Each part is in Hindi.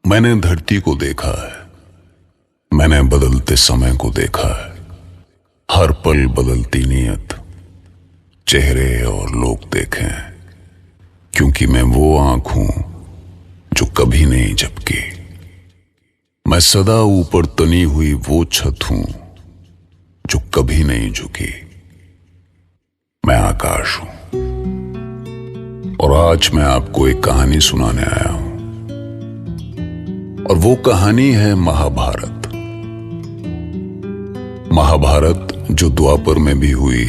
मैंने धरती को देखा है, मैंने बदलते समय को देखा है। हर पल बदलती नीयत, चेहरे और लोग देखे हैं। क्योंकि मैं वो आंख हूं जो कभी नहीं झपकी। मैं सदा ऊपर तनी हुई वो छत हूं जो कभी नहीं झुकी। मैं आकाश हूं और आज मैं आपको एक कहानी सुनाने आया हूं। और वो कहानी है महाभारत। महाभारत जो द्वापर में भी हुई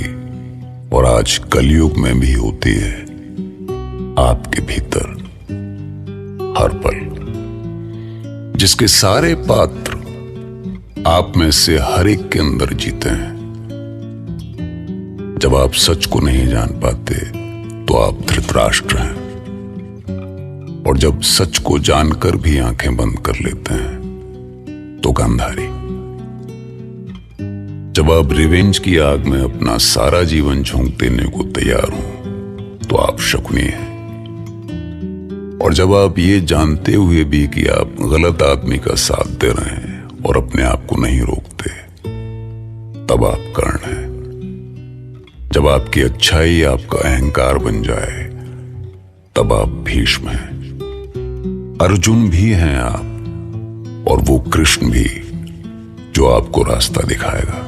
और आज कलयुग में भी होती है, आपके भीतर हर पल। जिसके सारे पात्र आप में से हर एक के अंदर जीते हैं। जब आप सच को नहीं जान पाते तो आप धृतराष्ट्र हैं, और जब सच को जानकर भी आंखें बंद कर लेते हैं तो गांधारी। जब आप रिवेंज की आग में अपना सारा जीवन झोंक देने को तैयार हो तो आप शकुनी हैं। और जब आप ये जानते हुए भी कि आप गलत आदमी का साथ दे रहे हैं और अपने आप को नहीं रोकते, तब आप कर्ण हैं। जब आपकी अच्छाई आपका अहंकार बन जाए, तब आप भीष्म हैं। अर्जुन भी हैं आप, और वो कृष्ण भी जो आपको रास्ता दिखाएगा।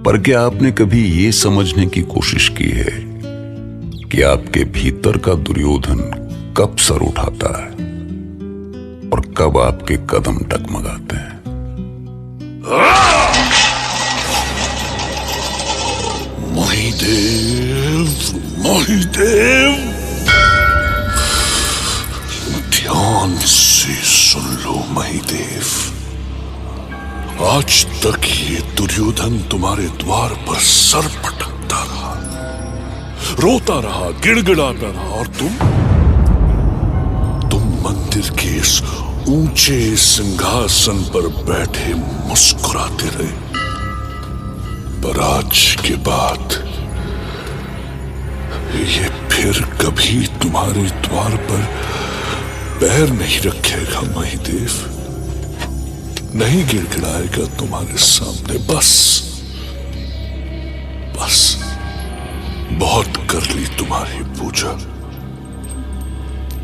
पर क्या आपने कभी ये समझने की कोशिश की है कि आपके भीतर का दुर्योधन कब सर उठाता है और कब आपके कदम डगमगाते हैं? महिदेव, महिदेव, ध्यान से सुन लो महिदेव। आज तक ये दुर्योधन तुम्हारे द्वार पर सर पटकता रहा, रोता रहा, गिड़गिड़ाता रहा, और तुम मंदिर के इस ऊंचे सिंहासन पर बैठे मुस्कुराते रहे। पर आज के बाद ये फिर कभी तुम्हारे द्वार पर पैर नहीं रखेगा महिदेव, नहीं गिड़गिड़ाएगा तुम्हारे सामने। बस बहुत कर ली तुम्हारी पूजा,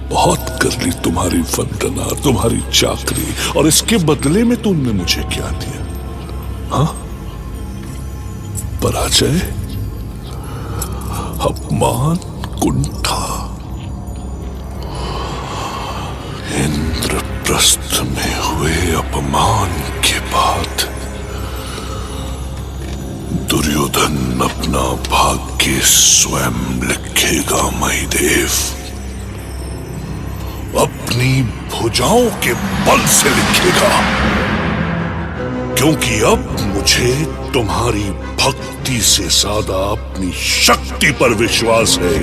बहुत कर ली तुम्हारी वंदना, तुम्हारी चाकरी, और इसके बदले में तुमने मुझे क्या दिया? हाँ, पराजय, अपमान, कुंठा। इंद्रप्रस्थ में हुए अपमान के बाद दुर्योधन अपना भाग्य स्वयं लिखेगा महिदेव। अपनी भुजाओं के बल से लिखेगा, क्योंकि अब मुझे तुम्हारी भक्ति से ज्यादा अपनी शक्ति पर विश्वास है।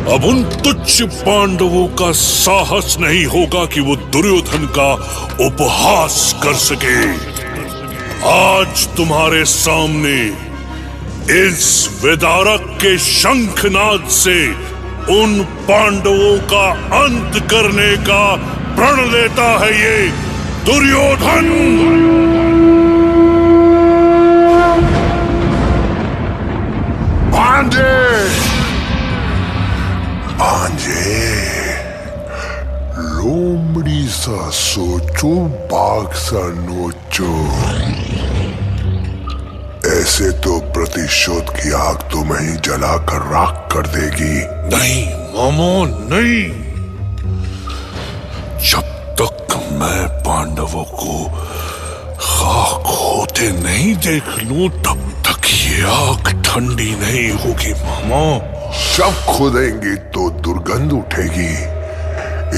अब उन तुच्छ पांडवों का साहस नहीं होगा कि वो दुर्योधन का उपहास कर सके। आज तुम्हारे सामने इस विदारक के शंखनाद से उन पांडवों का अंत करने का प्रण लेता है ये दुर्योधन। भांजे, लोमड़ी सा सोचो, बाघ सा नोचो। ऐसे तो प्रतिशोध की आग तुम्हें ही जलाकर राख कर देगी। नहीं मामो, नहीं। जब तक मैं पांडवों को खाक होते नहीं देख लूं, तब तक ये आग ठंडी नहीं होगी मामा। शव खोदेंगी तो दुर्गंध उठेगी,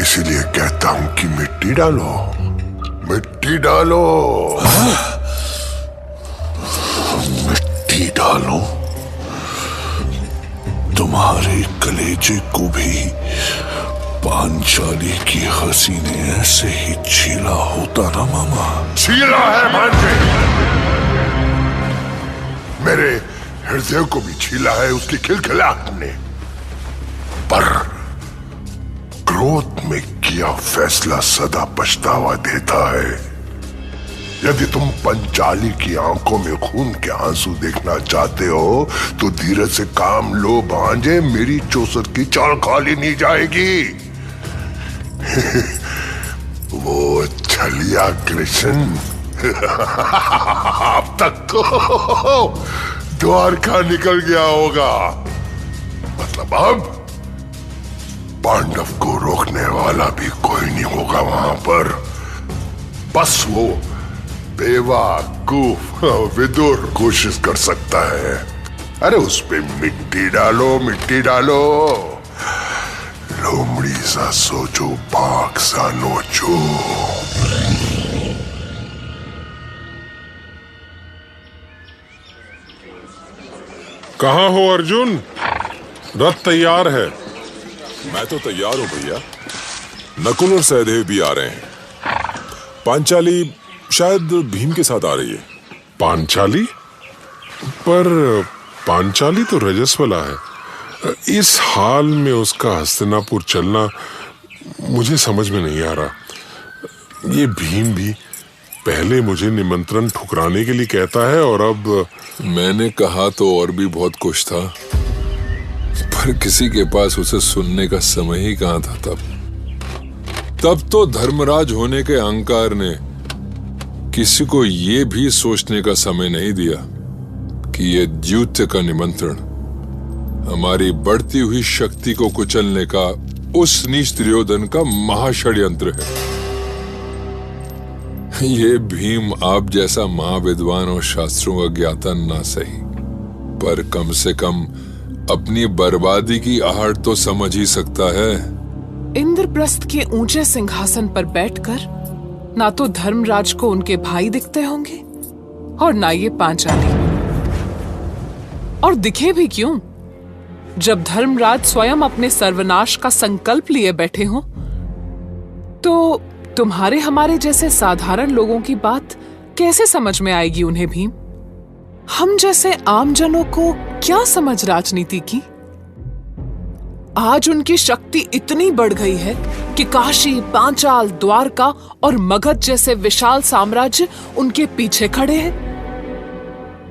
इसीलिए कहता हूं कि मिट्टी डालो, मिट्टी डालो। मिट्टी डालो? तुम्हारे कलेजे को भी पांचाली की हंसी ने ऐसे ही छीला होता ना मामा? छीला है भांजे, मेरे हृदय को भी छीला है उसकी खिलखिलाहट ने। पर क्रोध में किया फैसला सदा पछतावा देता है। यदि तुम पंचाली की आंखों में खून के आंसू देखना चाहते हो तो धीरज से काम लो भांजे, मेरी चौसर की चाल खाली नहीं जाएगी। वो छलिया कृष्ण अब तक तो द्वारका निकल गया होगा। मतलब अब पांडव को रोकने वाला भी कोई नहीं होगा वहां पर। बस वो बेवकूफ विदुर कोशिश कर सकता है। अरे उस पे मिट्टी डालो, मिट्टी डालो। लोमड़ी सा सोचो, पाक सा नोचो। कहाँ हो अर्जुन? रथ तैयार है। मैं तो तैयार हूं भैया। नकुल और सहदेव भी आ रहे हैं। पांचाली शायद भीम के साथ आ रही है। पांचाली? पर पांचाली तो रजस्वला है। इस हाल में उसका हस्तिनापुर चलना मुझे समझ में नहीं आ रहा। ये भीम भी पहले मुझे निमंत्रण ठुकराने के लिए कहता है और अब मैंने कहा तो और भी बहुत कुछ था, पर किसी के पास उसे सुनने का समय ही कहां था। तब तो धर्मराज होने के अहंकार ने किसी को ये भी सोचने का समय नहीं दिया कि ये द्यूत्य का निमंत्रण हमारी बढ़ती हुई शक्ति को कुचलने का उस नीच दुर्योधन का महाषड्यंत्र है। ये भीम आप जैसा महाविद्वान और शास्त्रों का ज्ञाता ना सही, पर कम से कम अपनी बर्बादी की आहट तो समझ ही सकता है। इंद्रप्रस्थ के ऊंचे सिंहासन पर बैठकर ना तो धर्मराज को उनके भाई दिखते होंगे और ना ये पांचाली। और दिखे भी क्यों, जब धर्मराज स्वयं अपने सर्वनाश का संकल्प लिए बैठे हों, तो तुम्हारे हमारे जैसे साधारण लोगों की बात कैसे समझ में आएगी उन्हें भीम? हम जैसे आम जनों को क्या समझ राजनीति की? आज उनकी शक्ति इतनी बढ़ गई है कि काशी, पांचाल, द्वारका और मगध जैसे विशाल साम्राज्य उनके पीछे खड़े हैं।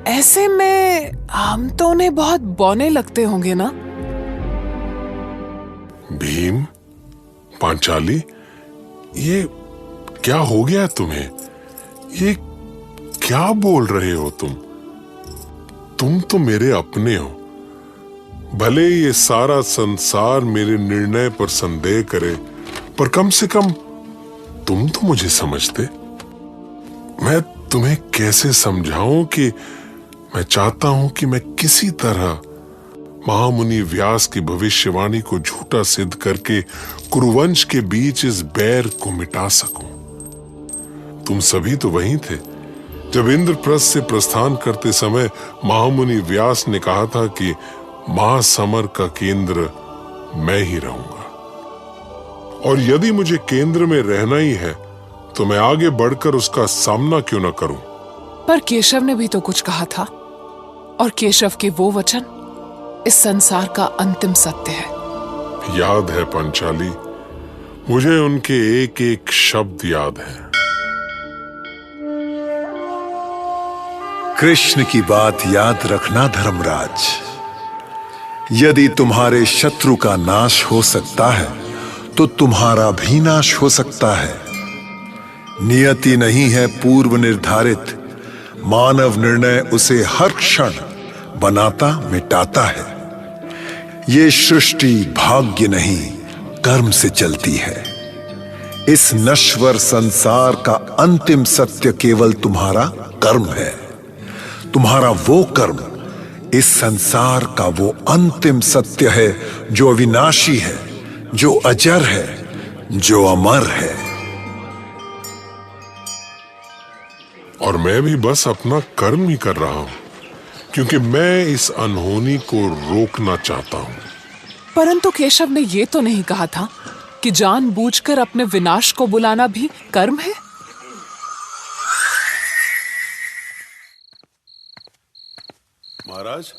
ऐसे में हम तो उन्हें बहुत बौने लगते होंगे ना? भीम, पांचाली, ये क्या हो गया तुम्हें? ये क्या बोल रहे हो तुम? तुम तो मेरे अपने हो। भले ये सारा संसार मेरे निर्णय पर संदेह करे, पर कम से कम तुम तो मुझे समझते। मैं तुम्हें कैसे समझाऊं कि मैं चाहता हूं कि मैं किसी तरह महामुनि व्यास की भविष्यवाणी को झूठा सिद्ध करके कुरुवंश के बीच इस बैर को मिटा सकूं। तुम सभी तो वहीं थे जब इंद्रप्रस्थ से प्रस्थान करते समय महामुनि व्यास ने कहा था कि महासमर का केंद्र मैं ही रहूंगा, और यदि मुझे केंद्र में रहना ही है तो मैं आगे बढ़कर उसका सामना क्यों न करूं? पर केशव ने भी तो कुछ कहा था, और केशव के वो वचन इस संसार का अंतिम सत्य है। याद है पंचाली, मुझे उनके एक एक शब्द याद है। कृष्ण की बात याद रखना धर्मराज। यदि तुम्हारे शत्रु का नाश हो सकता है तो तुम्हारा भी नाश हो सकता है। नियति नहीं है पूर्व निर्धारित, मानव निर्णय उसे हर क्षण बनाता मिटाता है। ये सृष्टि भाग्य नहीं कर्म से चलती है। इस नश्वर संसार का अंतिम सत्य केवल तुम्हारा कर्म है। तुम्हारा वो कर्म इस संसार का वो अंतिम सत्य है जो अविनाशी है, जो अजर है, जो अमर है। और मैं भी बस अपना कर्म ही कर रहा हूं, क्योंकि मैं इस अनहोनी को रोकना चाहता हूं। परंतु केशव ने ये तो नहीं कहा था कि जानबूझकर अपने विनाश को बुलाना भी कर्म है। महाराज,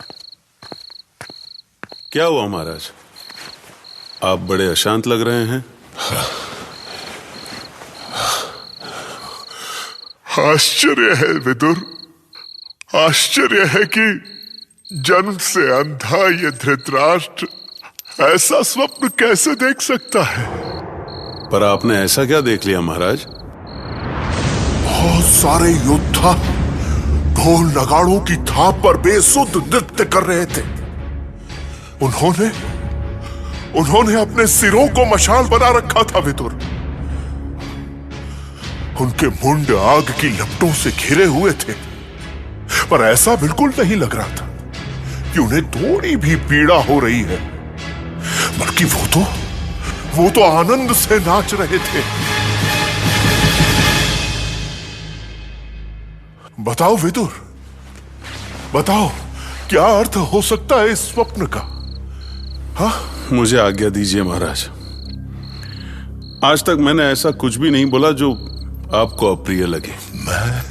क्या हुआ महाराज? आप बड़े अशांत लग रहे हैं। आश्चर्य है विदुर, आश्चर्य है कि जन्म से अंधा ये धृतराष्ट्र ऐसा स्वप्न कैसे देख सकता है। पर आपने ऐसा क्या देख लिया महाराज? बहुत सारे योद्धा ढोल नगाड़ों की थाप पर बेसुध नृत्य कर रहे थे। उन्होंने अपने सिरों को मशाल बना रखा था विदुर। उनके मुंड आग की लपटों से घिरे हुए थे, पर ऐसा बिल्कुल नहीं लग रहा था कि उन्हें थोड़ी भी पीड़ा हो रही है, बल्कि वो तो आनंद से नाच रहे थे। बताओ विदुर, बताओ क्या अर्थ हो सकता है इस स्वप्न का? हाँ, मुझे आज्ञा दीजिए महाराज। आज तक मैंने ऐसा कुछ भी नहीं बोला जो आपको अप्रिय लगे। मैं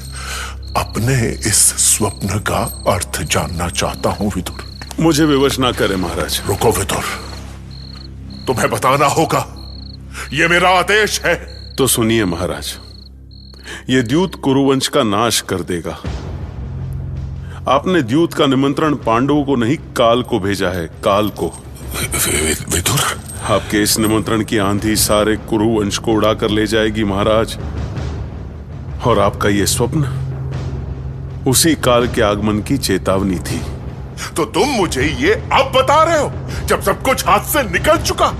अपने इस स्वप्न का अर्थ जानना चाहता हूं विदुर। मुझे विवश ना करें महाराज। रुको विदुर, तुम्हें बताना होगा, यह मेरा आदेश है। तो सुनिए महाराज, यह द्यूत कुरुवंश का नाश कर देगा। आपने द्यूत का निमंत्रण पांडवों को नहीं, काल को भेजा है, काल को। विदुर, आपके इस निमंत्रण की आंधी सारे कुरुवंश को उड़ा कर ले जाएगी महाराज। और आपका यह स्वप्न उसी काल के आगमन की चेतावनी थी। तो तुम मुझे ये अब बता रहे हो जब सब कुछ हाथ से निकल चुका?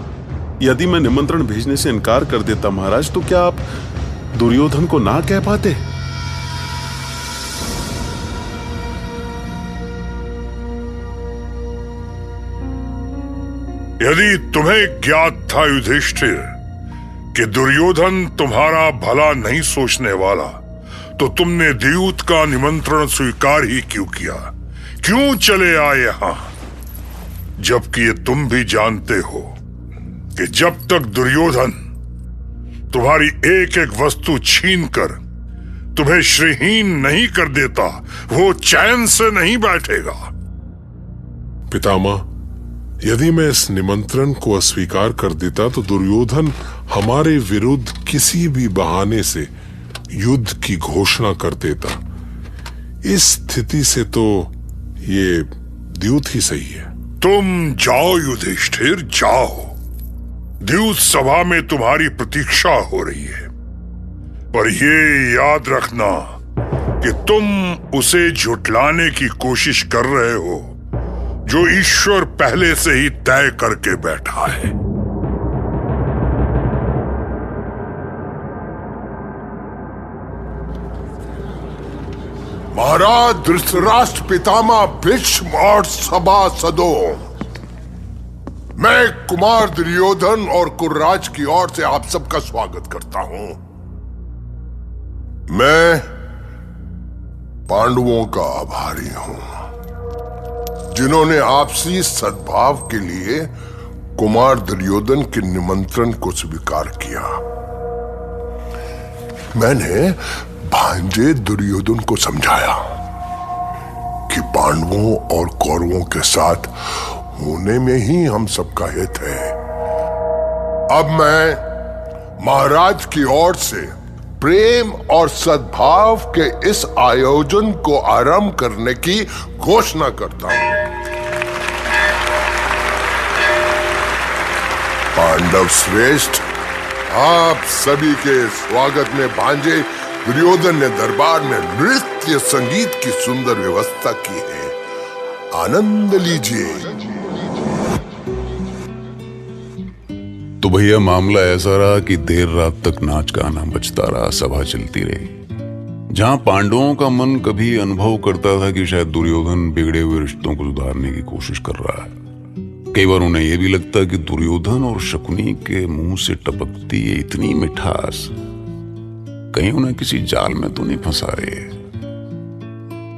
यदि मैं निमंत्रण भेजने से इनकार कर देता महाराज, तो क्या आप दुर्योधन को ना कह पाते? यदि तुम्हें ज्ञात था युधिष्ठिर कि दुर्योधन तुम्हारा भला नहीं सोचने वाला, तो तुमने द्यूत का निमंत्रण स्वीकार ही क्यों किया? क्यों चले आए यहां? जबकि ये तुम भी जानते हो कि जब तक दुर्योधन तुम्हारी एक एक वस्तु छीनकर तुम्हें श्रीहीन नहीं कर देता, वो चैन से नहीं बैठेगा। पितामह, यदि मैं इस निमंत्रण को अस्वीकार कर देता तो दुर्योधन हमारे विरुद्ध किसी भी बहाने से युद्ध की घोषणा कर देता। इस स्थिति से तो ये द्यूत ही सही है। तुम जाओ युधिष्ठिर, जाओ। द्यूत सभा में तुम्हारी प्रतीक्षा हो रही है, पर ये याद रखना कि तुम उसे झुठलाने की कोशिश कर रहे हो जो ईश्वर पहले से ही तय करके बैठा है। महाराज धृतराष्ट्र, पितामह भीष्म और सभासदों, मैं कुमार दुर्योधन और कुर्राज की ओर से आप सबका स्वागत करता हूं। मैं पांडवों का आभारी हूं जिन्होंने आपसी सद्भाव के लिए कुमार दुर्योधन के निमंत्रण को स्वीकार किया। मैंने भांजे दुर्योधन को समझाया कि पांडवों और कौरवों के साथ होने में ही हम सबका हित है। अब मैं महाराज की ओर से प्रेम और सद्भाव के इस आयोजन को आरंभ करने की घोषणा करता हूं। पांडव श्रेष्ठ, आप सभी के स्वागत में भांजे दुर्योधन ने दरबार में नृत्य संगीत की सुंदर व्यवस्था की है। आनंद लीजिए। तो भैया मामला ऐसा रहा कि देर रात तक नाच गाना बजता रहा, सभा चलती रही। जहां पांडवों का मन कभी अनुभव करता था कि शायद दुर्योधन बिगड़े हुए रिश्तों को सुधारने की कोशिश कर रहा है, कई बार उन्हें यह भी लगता कि दुर्योधन और शकुनी के मुंह से टपकती है इतनी मिठास कहीं उन्हें किसी जाल में तो नहीं फंसा रहे।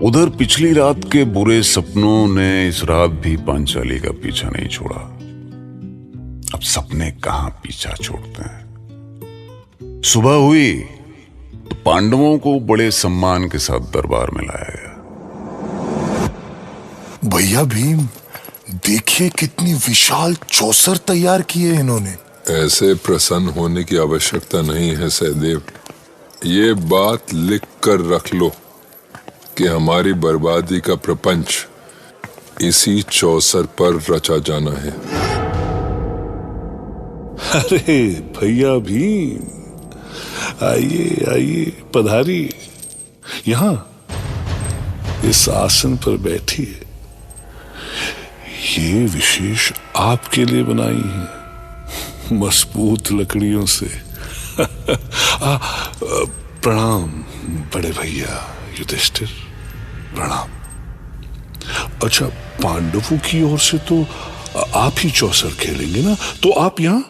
उधर पिछली रात के बुरे सपनों ने इस रात भी पांचाली का पीछा नहीं छोड़ा। अब सपने कहां पीछा छोड़ते हैं। सुबह हुई तो पांडवों को बड़े सम्मान के साथ दरबार में लाया गया। भैया भीम, देखिए कितनी विशाल चौसर तैयार की है इन्होंने। ऐसे प्रसन्न होने की आवश्यकता नहीं है सहदेव। ये बात लिख कर रख लो कि हमारी बर्बादी का प्रपंच इसी चौसर पर रचा जाना है। अरे भैया भीम, आइए आइए, पधारिए, यहां इस आसन पर बैठिए। ये विशेष आपके लिए बनाई है, मजबूत लकड़ियों से। प्रणाम बड़े भैया युधिष्ठिर, प्रणाम। अच्छा, पांडवों की ओर से तो आप ही चौसर खेलेंगे ना, तो आप यहां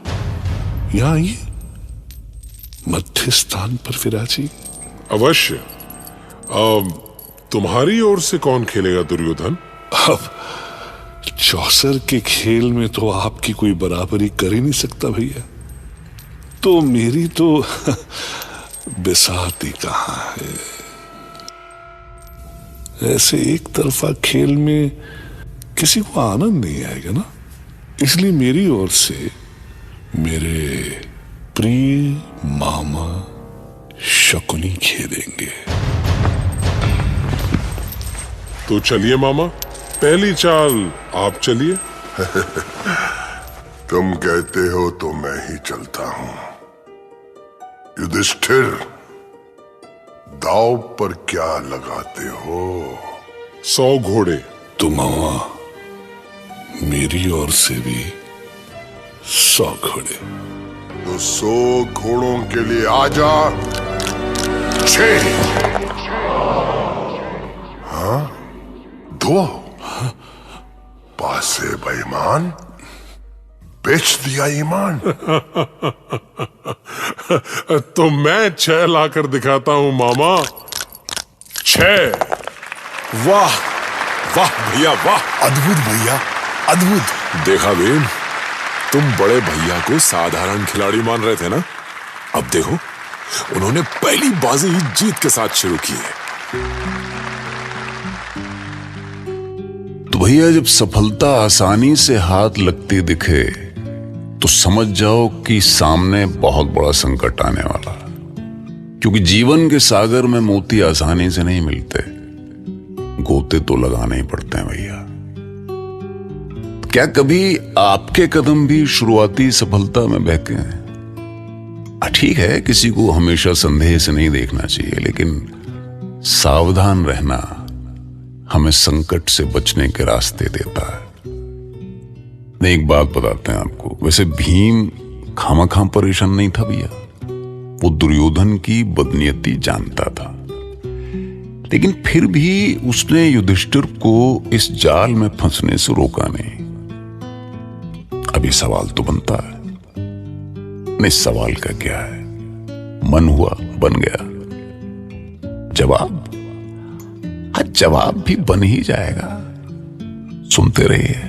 आइए, मध्य स्थान पर विराजिए। अवश्य। तुम्हारी ओर से कौन खेलेगा दुर्योधन? अब चौसर के खेल में तो आपकी कोई बराबरी कर ही नहीं सकता भैया, तो मेरी तो बिसाती कहां है। ऐसे एक तरफा खेल में किसी को आनंद नहीं आएगा ना, इसलिए मेरी ओर से मेरे प्रिय मामा शकुनी खेलेंगे। तो चलिए मामा, पहली चाल आप चलिए। तुम कहते हो तो मैं ही चलता हूं। युधिष्ठिर, दांव पर क्या लगाते हो? 100 घोड़े। तो मामा, मेरी ओर से भी 100 घोड़े। तो 100 घोड़ों के लिए आजा। 6। हाँ, 2। पासे बेईमान, बेच दिया ईमान। तो मैं 6 लाकर दिखाता हूं मामा। 6। वाह वाह भैया वाह, अद्भुत भैया अद्भुत। देखा भीम, तुम बड़े भैया को साधारण खिलाड़ी मान रहे थे ना, अब देखो उन्होंने पहली बाजी ही जीत के साथ शुरू की है। तो भैया, जब सफलता आसानी से हाथ लगती दिखे तो समझ जाओ कि सामने बहुत बड़ा संकट आने वाला, क्योंकि जीवन के सागर में मोती आसानी से नहीं मिलते, गोते तो लगाने ही पड़ते हैं भैया। क्या कभी आपके कदम भी शुरुआती सफलता में बहके हैं? ठीक है, किसी को हमेशा संदेह से नहीं देखना चाहिए, लेकिन सावधान रहना हमें संकट से बचने के रास्ते देता है। एक बात बताते हैं आपको, वैसे भीम खामखा परेशान नहीं था भैया, वो दुर्योधन की बदनीयती जानता था, लेकिन फिर भी उसने युधिष्ठिर को इस जाल में फंसने से रोका नहीं। अभी सवाल तो बनता है, नहीं सवाल का क्या है, मन हुआ बन गया, जवाब भी बन ही जाएगा। सुनते रहिए।